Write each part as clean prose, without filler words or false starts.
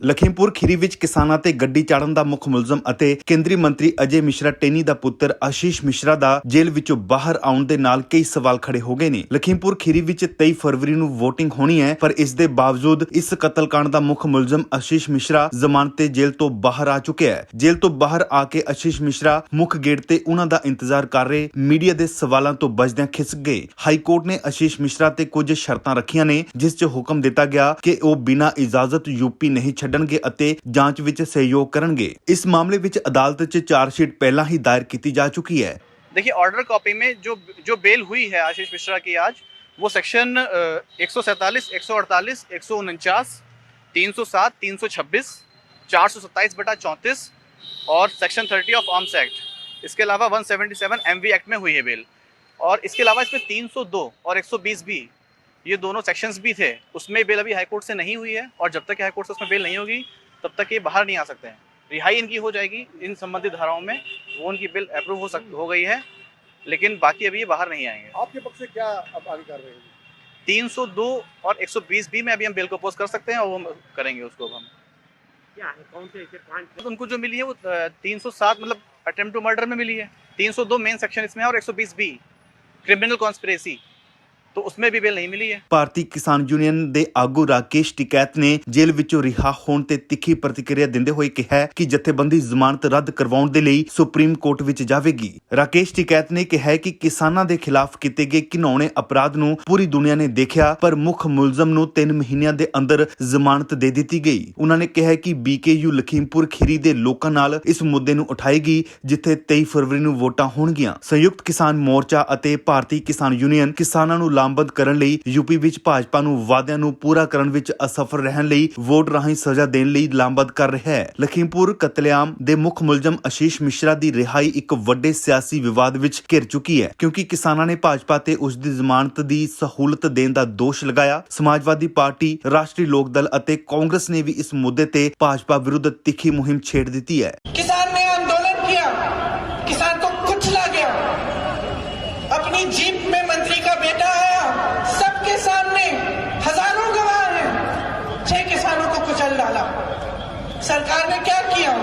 ਲਖੀਮਪੁਰ ਖੀਰੀ ਵਿੱਚ ਕਿਸਾਨਾਂ ਤੇ ਗੱਡੀ ਚਾੜਨ ਦਾ ਮੁੱਖ ਮੁਲਜ਼ਮ ਅਤੇ ਕੇਂਦਰੀ ਮੰਤਰੀ ਅਜੇ ਮਿਸ਼ਰਾ ਟੇਨੀ ਦਾ ਪੁੱਤਰ ਆਸ਼ੀਸ਼ ਮਿਸ਼ਰਾ ਦਾ ਜੇਲ੍ਹ ਵਿੱਚੋਂ ਬਾਹਰ ਆਉਣ ਦੇ ਨਾਲ ਕਈ ਸਵਾਲ ਖੜੇ ਹੋ ਗਏ ਨੇ। ਲਖੀਮਪੁਰ ਖੀਰੀ ਵਿੱਚ 23 ਫਰਵਰੀ ਨੂੰ VOTING ਹੋਣੀ ਹੈ, ਪਰ ਇਸ ਦੇ ਬਾਵਜੂਦ ਇਸ ਕਤਲकांड ਦਾ ਮੁੱਖ ਮੁਲਜ਼ਮ ਆਸ਼ੀਸ਼ ਮਿਸ਼ਰਾ ਜ਼ਮਾਨਤ ਤੇ ਜੇਲ੍ਹ ਤੋਂ ਬਾਹਰ ਆ ਚੁੱਕਿਆ ਹੈ। ਜੇਲ੍ਹ ਤੋਂ ਬਾਹਰ ਆ ਕੇ ਆਸ਼ੀਸ਼ ਮਿਸ਼ਰਾ ਮੁੱਖ ਗੇਟ ਤੇ ਉਹਨਾਂ ਦਾ ਇੰਤਜ਼ਾਰ ਕਰ ਰਹੇ ਮੀਡੀਆ ਦੇ ਸਵਾਲਾਂ ਤੋਂ ਬਚਦਿਆਂ ਖਿਸਕ ਗਏ। ਹਾਈ ਕੋਰਟ ਨੇ ਆਸ਼ੀਸ਼ ਮਿਸ਼ਰਾ ਤੇ ਕੁਝ ਸ਼ਰਤਾਂ ਰੱਖੀਆਂ ਨੇ, ਜਿਸ 'ਚ ਹੁਕਮ ਦਿੱਤਾ ਗਿਆ ਕਿ ਉਹ ਬਿਨਾਂ ਇਜਾਜ਼ਤ यूपी नहीं छड्डणगे ਅਤੇ ਜਾਂਚ ਵਿੱਚ सहयोग करनगे। इस मामले ਵਿੱਚ अदालत 'ਚ चार्जशीट पहला ही दायर की जा चुकी है। देखिए, ऑर्डर कॉपी में जो बेल हुई है आशीष मिश्रा की आज, वो सेक्शन 147, 148, 149, 307, 326, 427/34 और सेक्शन 30 ऑफ आर्म्स एक्ट, इसके अलावा 177 MV एक्ट में हुई है बेल। और इसके अलावा इसमें 302 और 120 भी, ये दोनों सेक्शंस भी थे, उसमें बेल अभी हाई कोर्ट से नहीं हुई है। और जब तक हाई कोर्ट से उसमें बेल नहीं होगी तब तक ये बाहर नहीं आ सकते हैं। रिहाई इनकी हो जाएगी इन संबंधित धाराओं में, वो उनकी बिल अप्रूव हो गई है, लेकिन बाकी अभी ये बाहर नहीं आएंगे। आपके पक्ष से क्या अब आगे कर रहे हैं? 302 और 120 भी में अभी हम बेल को अपोज कर सकते हैं, और वो करेंगे उसको। हम क्या है, कौन से ऐसे पॉइंट? उनको जो मिली है वो 307 मतलब अटेम्प्ट टू मर्डर में मिली है, 302 मेन सेक्शन इसमें है, और 120 भी क्रिमिनल कॉन्स्पिरेसी, तो उसमें भी बेल नहीं मिली है। ਭਾਰਤੀ ਕਿਸਾਨ ਯੂਨੀਅਨ ਦੇ ਆਗੂ ਰਾਕੇਸ਼ ਟਿਕੈਤ ਨੇ ਜੇਲ੍ਹ ਵਿੱਚੋਂ ਰਿਹਾ ਹੋਣ ਤੇ ਤਿੱਖੀ ਪ੍ਰਤੀਕਿਰਿਆ ਦਿੰਦੇ ਹੋਏ ਕਿਹਾ ਕਿ ਜਥੇਬੰਦੀ ਜ਼ਮਾਨਤ ਰੱਦ ਕਰਵਾਉਣ ਦੇ ਲਈ ਸੁਪਰੀਮ ਕੋਰਟ ਵਿੱਚ ਜਾਵੇਗੀ। ਰਾਕੇਸ਼ ਟਿਕੈਤ ਨੇ ਕਿਹਾ ਕਿ ਕਿਸਾਨਾਂ ਦੇ ਖਿਲਾਫ ਕੀਤੇ ਗਏ ਘਿਨੌਣੇ ਅਪਰਾਧ ਨੂੰ ਪੂਰੀ ਦੁਨੀਆ ਨੇ ਦੇਖਿਆ, ਪਰ ਮੁੱਖ ਮੁਲਜ਼ਮ ਨੂੰ 3 ਮਹੀਨਿਆਂ ਦੇ ਅੰਦਰ ਜ਼ਮਾਨਤ ਦੇ ਦਿੱਤੀ ਗਈ। ਉਹਨਾਂ ਨੇ ਕਿਹਾ ਕਿ BKU ਲਖੀਮਪੁਰ ਖੀਰੀ ਦੇ ਲੋਕਾਂ ਨਾਲ ਇਸ ਮੁੱਦੇ ਨੂੰ ਉਠਾਏਗੀ, ਜਿੱਥੇ 23 ਫਰਵਰੀ ਨੂੰ ਵੋਟਾਂ ਹੋਣਗੀਆਂ। ਸੰਯੁਕਤ ਕਿਸਾਨ ਮੋਰਚਾ ਅਤੇ ਭਾਰਤੀ ਕਿਸਾਨ ਯੂਨੀਅਨ ਕਿਸਾਨਾਂ ਨੂੰ ਲਾਮਬੰਦ ਕਰਨ ਲਈ ਯੂਪੀ ਵਿੱਚ ਭਾਜਪਾ ਨੂੰ ਵਾਅਦਿਆਂ ਨੂੰ ਪੂਰਾ ਕਰਨ ਵਿੱਚ ਅਸਫਲ ਰਹਿਣ ਲਈ ਵੋਟ ਰਾਹੀਂ ਸਜ਼ਾ ਦੇਣ ਲਈ ਲਾਮਬੰਦ ਕਰ ਰਿਹਾ ਹੈ। ਲਖੀਮਪੁਰ ਕਤਲੇਆਮ ਦੇ ਮੁੱਖ ਮੁਲਜ਼ਮ ਆਸ਼ੀਸ਼ ਮਿਸ਼ਰਾ ਦੀ ਰਿਹਾਈ ਇੱਕ ਵੱਡੇ ਸਿਆਸੀ ਵਿਵਾਦ ਵਿੱਚ ਘਿਰ ਚੁੱਕੀ ਹੈ, ਕਿਉਂਕਿ ਕਿਸਾਨਾਂ ਨੇ ਭਾਜਪਾ ਤੇ ਉਸ ਦੀ ਜ਼ਮਾਨਤ ਦੀ ਸਹੂਲਤ ਦੇਣ ਦਾ ਦੋਸ਼ ਲਗਾਇਆ। ਸਮਾਜਵਾਦੀ ਪਾਰਟੀ, ਰਾਸ਼ਟਰੀ ਲੋਕ ਦਲ ਅਤੇ ਕਾਂਗਰਸ ਨੇ ਵੀ ਇਸ ਮੁੱਦੇ ਤੇ ਭਾਜਪਾ ਵਿਰੁੱਧ ਤਿੱਖੀ ਮੁਹਿੰਮ ਛੇੜ ਦਿੱਤੀ ਹੈ। किसान ने आंदोलन किया, किसान को कुचला गया, अपनी जीप में मंत्री का बेटा आया, सबके सामने हजारों गवाह हैं, 6 किसानों को कुचल डाला। सरकार ने क्या किया?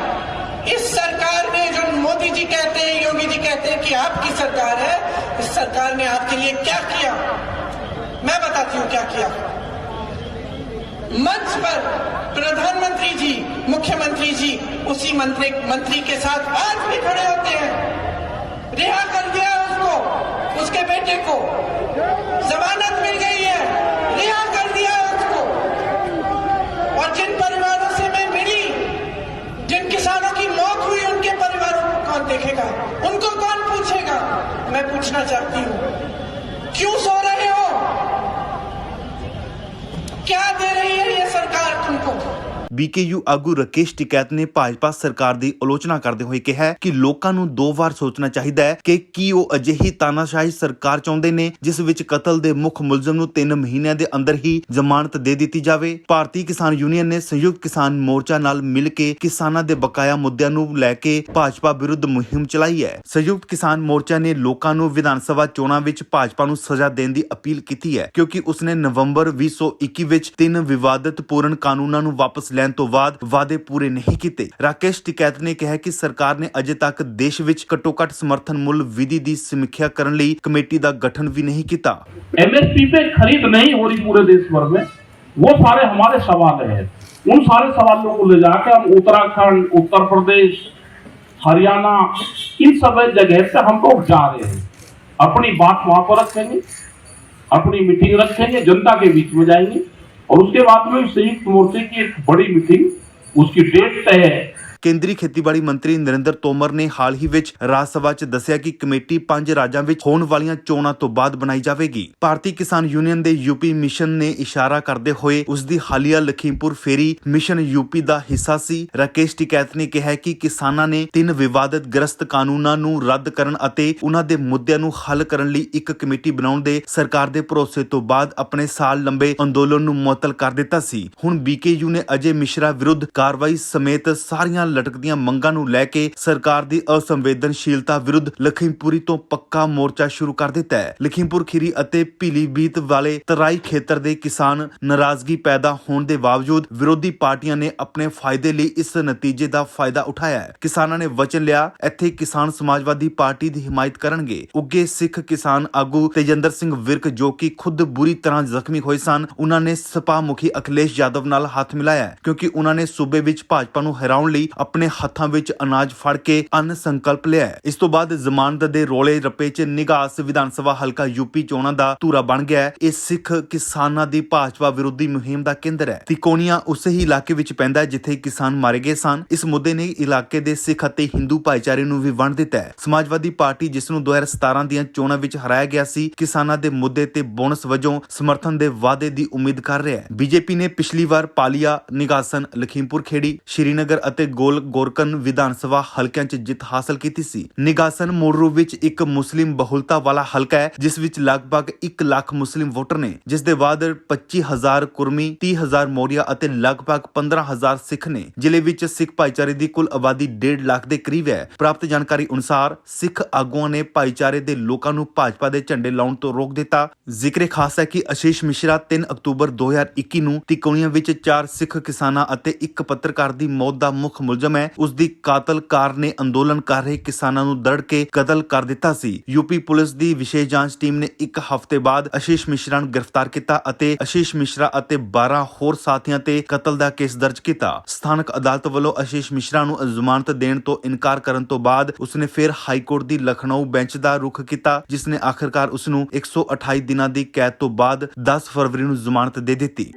इस सरकार ने, जो मोदी जी कहते हैं, योगी जी कहते हैं कि आपकी सरकार है, इस सरकार ने आपके लिए क्या किया? मैं बताती हूँ क्या किया। मंच पर प्रधानमंत्री जी, मुख्यमंत्री जी उसी मंत्री के साथ आज भी खड़े होते हैं। रिहा कर दिया उसको, उसके बेटे को जमानत मिल गई है, रिहा कर दिया उसको। और जिन परिवारों से मैं मिली, जिन किसानों की मौत हुई, उनके परिवारों को कौन देखेगा? उनको कौन पूछेगा? मैं पूछना चाहती हूँ, क्यों सो रहे हो? क्या दे रही है ये सरकार तुमको? BKU ਆਗੂ ਰਾਕੇਸ਼ ਟਿਕੈਤ ਨੇ ਭਾਜਪਾ ਸਰਕਾਰ ਦੀ ਆਲੋਚਨਾ ਕਰਦੇ ਹੋਏ ਕਿਹਾ ਕਿ ਲੋਕਾਂ ਨੂੰ 2 ਵਾਰ ਸੋਚਣਾ ਚਾਹੀਦਾ ਹੈ ਕਿ ਕੀ ਉਹ ਅਜਿਹੀ ਤਾਨਾਸ਼ਾਹੀ ਸਰਕਾਰ ਚਾਹੁੰਦੇ ਨੇ ਜਿਸ ਵਿੱਚ ਕਤਲ ਦੇ ਮੁੱਖ ਮੁਲਜ਼ਮ ਨੂੰ 3 ਮਹੀਨਿਆਂ ਦੇ ਅੰਦਰ ਹੀ ਜ਼ਮਾਨਤ ਦੇ ਦਿੱਤੀ ਜਾਵੇ। ਭਾਰਤੀ ਕਿਸਾਨ ਯੂਨੀਅਨ ਨੇ ਸੰਯੁਕਤ ਕਿਸਾਨ ਮੋਰਚਾ ਨਾਲ ਮਿਲ ਕੇ ਕਿਸਾਨਾਂ ਦੇ ਬਕਾਇਆ ਮੁੱਦਿਆਂ ਨੂੰ ਲੈ ਕੇ ਭਾਜਪਾ ਵਿਰੁੱਧ ਮੁਹਿੰਮ ਚਲਾਈ ਹੈ। ਸੰਯੁਕਤ ਕਿਸਾਨ ਮੋਰਚਾ ਨੇ ਲੋਕਾਂ ਨੂੰ ਵਿਧਾਨ ਸਭਾ ਚੋਣਾਂ ਵਿੱਚ ਭਾਜਪਾ ਨੂੰ ਸਜ਼ਾ ਦੇਣ ਦੀ ਅਪੀਲ ਕੀਤੀ ਹੈ, ਕਿਉਂਕਿ ਉਸਨੇ ਨਵੰਬਰ 2021 ਵਿੱਚ 3 ਵਿਵਾਦਤ ਪੂਰਨ ਕਾਨੂੰਨਾਂ ਨੂੰ ਵਾਪਸ ਲੈਣ ਤੋਂ ਬਾਅਦ ਵਾਅਦੇ ਪੂਰੇ ਨਹੀਂ ਕੀਤੇ। ਰਾਕੇਸ਼ ਟਿਕੈਤ ਨੇ ਕਿਹਾ ਕਿ ਸਰਕਾਰ ਨੇ ਅਜੇ ਤੱਕ ਦੇਸ਼ ਵਿੱਚ ਘੱਟੋ-ਘੱਟ ਸਮਰਥਨ ਮੁੱਲ ਵਿਧੀ ਦੀ ਸਮੀਖਿਆ ਕਰਨ ਲਈ ਕਮੇਟੀ ਦਾ ਗਠਨ ਵੀ नहीं किया। MSP पे खरीद नहीं हो रही पूरे देश भर में, वो सारे हमारे सवाल हैं। उन सारे सवालों को ले जाकर हम उत्तराखंड, उत्तर प्रदेश, हरियाणा, इन सब जगह से हम लोग जा रहे हैं। अपनी बात वहां पर रखेंगे, अपनी मीटिंग रखेंगे, जनता के बीच में जाएंगे, और उसके बाद में संयुक्त मोर्चे की एक बड़ी मीटिंग, उसकी डेट तय है। ਕੇਂਦਰੀ ਖੇਤੀਬਾੜੀ ਮੰਤਰੀ ਨਰਿੰਦਰ ਤੋਮਰ ਨੇ ਹਾਲ ਹੀ ਵਿੱਚ ਰਾਜ ਸਭਾ 'ਚ ਦੱਸਿਆ ਕਿ ਕਮੇਟੀ 5 ਰਾਜਾਂ ਵਿੱਚ ਹੋਣ ਵਾਲੀਆਂ ਚੋਣਾਂ ਤੋਂ ਬਾਅਦ ਬਣਾਈ ਜਾਵੇਗੀ। ਭਾਰਤੀ ਕਿਸਾਨ ਯੂਨੀਅਨ ਦੇ ਯੂਪੀ ਮਿਸ਼ਨ ਨੇ ਇਸ਼ਾਰਾ ਕਰਦੇ ਹੋਏ ਉਸ ਦੀ ਹਾਲੀਆ ਲਖੀਮਪੁਰ ਫੇਰੀ ਮਿਸ਼ਨ ਯੂਪੀ ਦਾ ਹਿੱਸਾ ਸੀ। ਰਾਕੇਸ਼ ਟਿਕੈਤ ਨੇ ਕਿਹਾ ਕਿ ਕਿਸਾਨਾਂ ਨੇ 3 ਵਿਵਾਦਤ ਗ੍ਰਸਤ ਕਾਨੂੰਨਾਂ ਨੂੰ ਰੱਦ ਕਰਨ ਅਤੇ ਉਹਨਾਂ ਦੇ ਮੁੱਦਿਆਂ ਨੂੰ ਹੱਲ ਕਰਨ ਲਈ ਇੱਕ ਕਮੇਟੀ ਬਣਾਉਣ ਦੇ ਸਰਕਾਰ ਦੇ ਭਰੋਸੇ ਤੋਂ ਬਾਅਦ ਆਪਣੇ ਸਾਲ ਲੰਬੇ ਅੰਦੋਲਨ ਨੂੰ ਮੁਅੱਤਲ ਕਰ ਦਿੱਤਾ ਸੀ। ਹੁਣ BKU ਨੇ ਅਜੇ ਮਿਸ਼ਰਾ ਵਿਰੁੱਧ ਕਾਰਵਾਈ ਸਮੇਤ ਸਾਰੀਆਂ ਲਟਕਦੀਆਂ ਮੰਗਾਂ ਨੂੰ ਲੈ ਕੇ ਸਰਕਾਰ ਦੀ ਅਸੰਵੇਦਨਸ਼ੀਲਤਾ ਵਿਰੁੱਧ ਲਖੀਮਪੁਰੀ ਤੋਂ ਪੱਕਾ ਮੋਰਚਾ ਸ਼ੁਰੂ ਕਰ ਦਿੱਤਾ ਹੈ। ਲਖੀਮਪੁਰ ਖੀਰੀ ਅਤੇ ਪੀਲੀਭੀਤ ਵਾਲੇ ਤਰਾਈ ਖੇਤਰ ਦੇ ਕਿਸਾਨ ਨਾਰਾਜ਼ਗੀ ਪੈਦਾ ਹੋਣ ਦੇ ਬਾਵਜੂਦ ਵਿਰੋਧੀ ਪਾਰਟੀਆਂ ਨੇ ਆਪਣੇ ਫਾਇਦੇ ਲਈ ਇਸ ਨਤੀਜੇ ਦਾ ਫਾਇਦਾ ਉਠਾਇਆ ਹੈ। ਕਿਸਾਨਾਂ ਨੇ ਵਚਨ ਲਿਆ, ਇੱਥੇ ਕਿਸਾਨ ਸਮਾਜਵਾਦੀ ਪਾਰਟੀ ਦੀ ਹਿਮਾਇਤ ਕਰਨਗੇ। ਉੱਗੇ ਸਿੱਖ ਕਿਸਾਨ ਆਗੂ ਤੇਜਿੰਦਰ ਸਿੰਘ ਵਿਰਕ ਜੋ ਕਿ ਖੁਦ ਬੁਰੀ ਤਰ੍ਹਾਂ ਜ਼ਖਮੀ ਹੋਏ ਸਨ, ਉਹਨਾਂ ਨੇ ਸਪਾ ਮੁਖੀ ਅਖਿਲੇਸ਼ ਯਾਦਵ ਨਾਲ ਹੱਥ ਮਿਲਾਇਆ ਕਿਉਂਕਿ ਉਹਨਾਂ ਨੇ ਸੂਬੇ ਵਿੱਚ ਭਾਜਪਾ ਨੂੰ ਹਰਾਉਣ ਲਈ ਆਪਣੇ ਹੱਥਾਂ ਵਿੱਚ ਅਨਾਜ ਫੜ ਕੇ ਅੰਨ ਸੰਕਲਪ ਲਿਆ। ਇਸ ਤੋਂ ਬਾਅਦ ਜ਼ਮਾਨਤ ਦੇ ਰੋਲੇ ਰੱਪੇ 'ਚ ਨਿਗਾਸ ਵਿਧਾਨ ਸਭਾ ਹਲਕਾ ਯੂਪੀ ਚੋਣਾਂ ਦਾ ਧੂਰਾ ਬਣ ਗਿਆ ਹੈ। ਇਹ ਸਿੱਖ ਕਿਸਾਨਾਂ ਦੀ ਭਾਜਪਾ ਵਿਰੋਧੀ ਮੁਹਿੰਮ ਦਾ ਕੇਂਦਰ ਹੈ। ਤਿਕੋਣੀਆਂ ਉਸੇ ਹੀ ਇਲਾਕੇ ਵਿੱਚ ਪੈਂਦਾ ਹੈ ਜਿੱਥੇ ਕਿਸਾਨ ਮਾਰੇ ਗਏ ਸਨ। ਇਸ ਮੁੱਦੇ ਨੇ ਇਲਾਕੇ ਦੇ ਸਿੱਖ ਅਤੇ ਹਿੰਦੂ ਭਾਈਚਾਰੇ ਨੂੰ ਵੀ ਵੰਡ ਦਿੱਤਾ ਹੈ। ਸਮਾਜਵਾਦੀ ਪਾਰਟੀ ਜਿਸ ਨੂੰ 2017 ਦੀਆਂ ਚੋਣਾਂ ਵਿੱਚ ਹਰਾਇਆ ਗਿਆ ਸੀ, ਕਿਸਾਨਾਂ ਦੇ ਮੁੱਦੇ ਤੇ ਬੋਨਸ ਵਜੋਂ ਸਮਰਥਨ ਦੇ ਵਾਅਦੇ ਦੀ ਉਮੀਦ ਕਰ ਰਿਹਾ ਹੈ। ਬੀਜੇਪੀ ਨੇ ਪਿਛਲੀ ਵਾਰ ਪਾਲੀਆ, ਨਿਗਾਸਨ, ਲਖੀਮਪੁਰ ਖੇੜੀ, ਸ਼੍ਰੀਨਗਰ ਅਤੇ ਗੋਰਕਨ ਵਿਧਾਨ ਸਭਾ ਹਲਕਿਆਂ 'ਚ ਜਿੱਤ ਹਾਸਲ ਕੀਤੀ ਸੀ। ਨਿਗਾਸਨ ਮੂਲ ਰੂਪ ਵਿੱਚ ਇੱਕ ਮੁਸਲਿਮ ਬਹੁਲਤਾ ਵਾਲਾ ਹਲਕਾ ਹੈ ਜਿਸ ਵਿੱਚ ਲਗਭਗ 1 ਲੱਖ ਮੁਸਲਿਮ ਵੋਟਰ ਨੇ, ਜਿਸ ਦੇ ਬਾਅਦ 25,000 ਕੁਰਮੀ, 30,000 ਮੌਰੀਆ ਅਤੇ ਲਗਭਗ 15,000 ਸਿੱਖ ਨੇ। ਜ਼ਿਲ੍ਹੇ ਵਿੱਚ ਸਿੱਖ ਭਾਈਚਾਰੇ ਦੀ ਕੁੱਲ ਆਬਾਦੀ 1.5 ਲੱਖ ਦੇ ਕਰੀਬ ਹੈ। ਪ੍ਰਾਪਤ ਜਾਣਕਾਰੀ ਅਨੁਸਾਰ ਸਿੱਖ ਆਗੂਆਂ ਨੇ ਭਾਈਚਾਰੇ ਦੇ ਲੋਕਾਂ ਨੂੰ ਭਾਜਪਾ ਦੇ ਝੰਡੇ ਲਾਉਣ ਤੋਂ ਰੋਕ ਦਿੱਤਾ। ਜ਼ਿਕਰੇ ਖਾਸ ਹੈ ਕਿ ਆਸ਼ੀਸ਼ ਮਿਸ਼ਰਾ 3 ਅਕਤੂਬਰ 2021 ਨੂੰ ਤਿਕੋਣੀਆਂ ਵਿੱਚ 4 ਸਿੱਖ ਕਿਸਾਨਾਂ ਅਤੇ ਇੱਕ ਪੱਤਰਕਾਰ ਦੀ ਮੌਤ ਦਾ ਮੁੱਖ ਮੁਲਜ਼ਮ ਹੈ। ਉਸ ਦੀ ਕਾਤਲਕਾਰ ਨੇ ਅੰਦੋਲਨ ਕਰ ਰਹੇ ਕਿਸਾਨਾਂ ਨੂੰ ਦਰੜ ਕੇ ਕਤਲ ਕਰ ਦਿੱਤਾ ਸੀ। ਯੂਪੀ ਪੁਲਿਸ ਦੀ ਵਿਸ਼ੇਸ਼ ਜਾਂਚ ਟੀਮ ਨੇ 1 ਹਫ਼ਤੇ ਬਾਅਦ ਆਸ਼ੀਸ਼ ਮਿਸ਼ਰਾ ਨੂੰ ਗ੍ਰਿਫਤਾਰ ਕੀਤਾ ਅਤੇ ਆਸ਼ੀਸ਼ ਮਿਸ਼ਰਾ ਅਤੇ 12 ਹੋਰ ਸਾਥੀਆਂ ਤੇ ਕਤਲ ਦਾ ਕੇਸ ਦਰਜ ਕੀਤਾ। ਸਥਾਨਕ ਅਦਾਲਤ ਵੱਲੋਂ ਆਸ਼ੀਸ਼ ਮਿਸ਼ਰਾ ਨੂੰ ਜ਼ਮਾਨਤ ਦੇਣ ਤੋਂ ਇਨਕਾਰ ਕਰਨ ਤੋਂ ਬਾਅਦ ਉਸਨੇ ਫਿਰ ਹਾਈ ਕੋਰਟ ਦੀ ਲਖਨਊ ਬੈਂਚ ਦਾ ਰੁਖ ਕੀਤਾ, ਜਿਸ ਨੇ ਆਖਿਰਕਾਰ ਉਸ ਨੂੰ 128 ਦਿਨਾਂ ਦੀ ਕੈਦ ਤੋਂ ਬਾਅਦ 10 ਫਰਵਰੀ ਨੂੰ ਜ਼ਮਾਨਤ ਦੇ ਦਿੱਤੀ।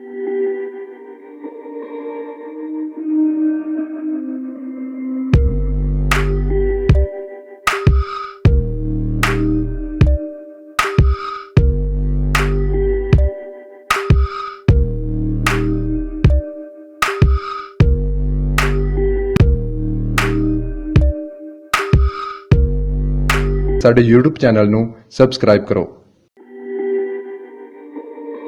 ਸਾਡੇ YouTube ਚੈਨਲ ਨੂੰ ਸਬਸਕ੍ਰਾਈਬ ਕਰੋ।